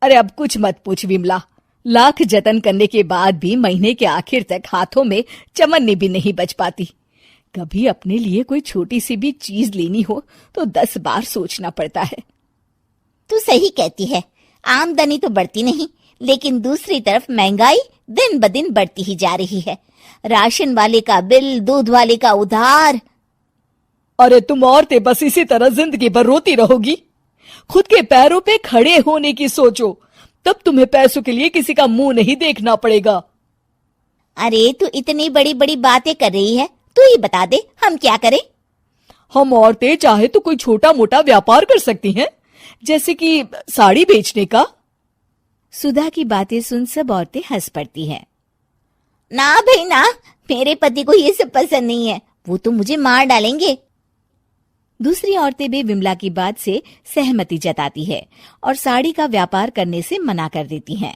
अरे अब कुछ मत पूछ विमला, लाख जतन करने के बाद भी महीने के आखिर तक हाथों में चमन्नी भी नहीं बच पाती। कभी अपने लिए कोई छोटी सी भी चीज लेनी हो तो 10 बार सोचना पड़ता है। तू सही कहती है, आमदनी तो बढ़ती नहीं, लेकिन दूसरी तरफ महंगाई दिन ब दिन बढ़ती ही जा रही है। राशन वाले का बिल, दूध वाले का उधार। अरे तुम औरतें बस इसी तरह जिंदगी भर रोती रहोगी। खुद के पैरों पे खड़े होने की सोचो, तब तुम्हें पैसों के लिए किसी का मुंह नहीं देखना पड़ेगा। अरे तू इतनी बड़ी बड़ी बातें कर रही है, तू ही बता दे हम क्या करें। हम औरतें चाहे तो कोई छोटा मोटा व्यापार कर सकती हैं, जैसे कि साड़ी बेचने का। सुधा की बातें सुन सब औरतें हंस पड़ती हैं। ना भाई ना, मेरे पति को ये सब पसंद नहीं है, वो तो मुझे मार डालेंगे। दूसरी औरतें भी विमला की बात से सहमति जताती है और साड़ी का व्यापार करने से मना कर देती हैं।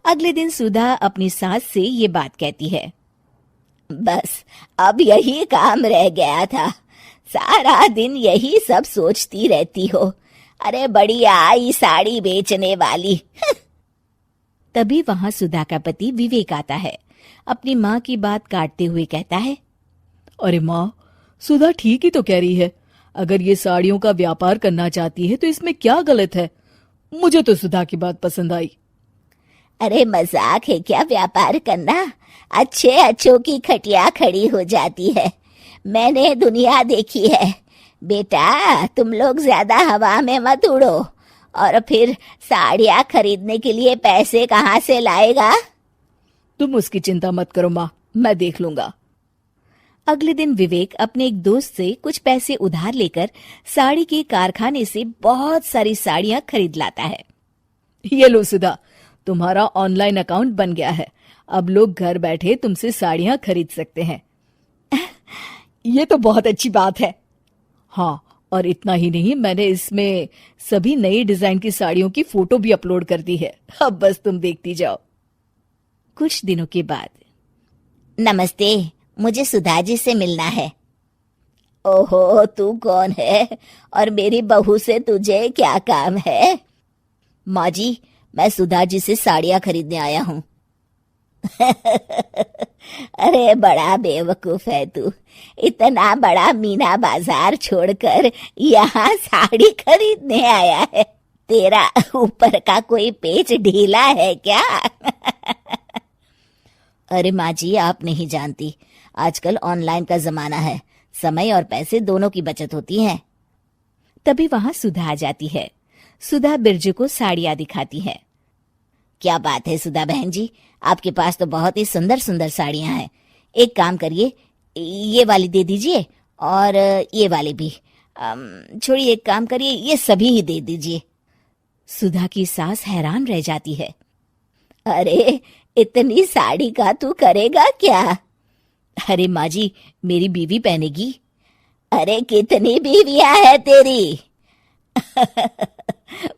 अगले दिन सुधा अपनी सास से ये बात कहती है। बस अब यही काम रह गया था, सारा दिन यही सब सोचती रहती हो। अरे बढ़िया आई साड़ी बेचने वाली। तभी वहां सुधा का पति विवेक आता है। अपनी माँ की बात काटते हुए कहता है, अरे माँ, सुधा ठीक ही तो कह रही है। अगर ये साड़ियों का व्यापार करना चाहती है तो इसमें क्या गलत है। मुझे तो सुधा की बात पसंद आई। अरे मजाक है क्या व्यापार करना? अच्छे अच्छों की खटिया खड़ी हो जाती है। मैंने दुनिया देखी है। बेटा तुम लोग ज्यादा हवा में मत उड़ो, और फिर साड़ियाँ खरीदने के लिए पैसे कहाँ से लाएगा? तुम उसकी चिंता मत करो माँ, मैं देख लूंगा। अगले दिन विवेक अपने एक दोस्त से कुछ पैसे उधार लेकर साड़ी के कारखाने से बहुत सारी साड़ियां खरीद लाता है। ये लो सुधा, तुम्हारा ऑनलाइन अकाउंट बन गया है। अब लोग घर बैठे तुमसे साड़ियां खरीद सकते हैं। ये तो बहुत अच्छी बात है। हाँ, और इतना ही नहीं, मैंने इसमें सभी नई डिजाइन की साड़ियों की फोटो भी अपलोड कर दी है। अब बस तुम देखती जाओ। कुछ दिनों के बाद। नमस्ते, मुझे सुधा जी से मिलना है। ओहो, तू कौन है और मेरी बहू से तुझे क्या काम है? माँ जी, मैं सुधा जी से साड़ियाँ खरीदने आया हूँ। अरे बड़ा बेवकूफ है तू, इतना बड़ा मीना बाजार छोड़कर यहाँ साड़ी खरीदने आया है। तेरा ऊपर का कोई पेच ढीला है क्या? अरे माँ जी, आप नहीं जानती, आजकल ऑनलाइन का जमाना है, समय और पैसे दोनों की बचत होती है। तभी वहां सुधा आ जाती है। सुधा बिरजू को साड़ियां दिखाती है। क्या बात है सुधा बहन जी, आपके पास तो बहुत ही सुंदर सुंदर साड़ियां हैं। एक काम करिए, ये वाली दे दीजिए और ये वाली भी। छोड़िए, एक काम करिए, ये सभी ही दे दीजिए। सुधा की सास हैरान रह जाती है। अरे इतनी साड़ी का तू करेगा क्या? अरे माँ जी, मेरी बीवी पहनेगी। अरे कितनी बीवियां है तेरी?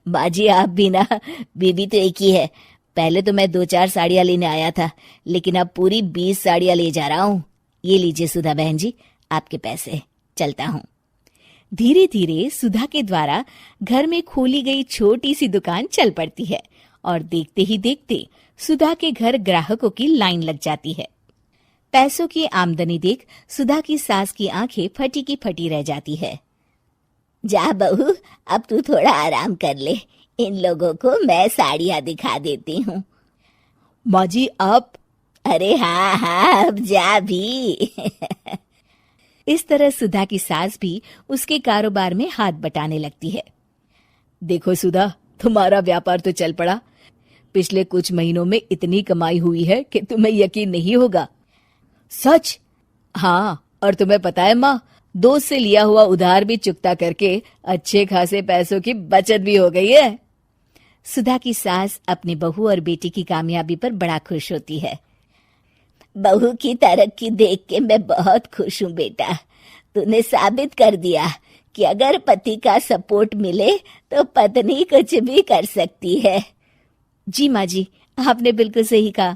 माँ जी, आप भी ना, बीवी तो एक ही है। पहले तो मैं 2-4 साड़ियाँ लेने आया था, लेकिन अब पूरी 20 साड़ियाँ ले जा रहा हूँ। ये लीजिए सुधा बहन जी, आपके पैसे। चलता हूँ। धीरे धीरे सुधा के द्वारा घर में खोली गई छोटी सी दुकान चल पड़ती है और देखते ही देखते सुधा के घर ग्राहकों की लाइन लग जाती है। पैसों की आमदनी देख सुधा की सास की आंखें फटी की फटी रह जाती है। जा बहू, अब तू थोड़ा आराम कर ले, इन लोगों को मैं साड़ियाँ दिखा देती हूँ। माँ जी आप? अरे हाँ हाँ, अब जा भी। इस तरह सुधा की सास भी उसके कारोबार में हाथ बटाने लगती है। देखो सुधा, तुम्हारा व्यापार तो चल पड़ा। पिछले कुछ महीनों में इतनी कमाई हुई है कि तुम्हें यकीन नहीं होगा। सच? हाँ, और तुम्हें पता है माँ, दोस्त से लिया हुआ उधार भी चुकता करके अच्छे खासे पैसों की बचत भी हो गई है। सुधा की सास अपनी बहू और बेटी की कामयाबी पर बड़ा खुश होती है। बहू की तरक्की देख के मैं बहुत खुश हूँ बेटा। तूने साबित कर दिया कि अगर पति का सपोर्ट मिले तो पत्नी कुछ भी कर सकती है। जी माँ जी, आपने बिल्कुल सही कहा।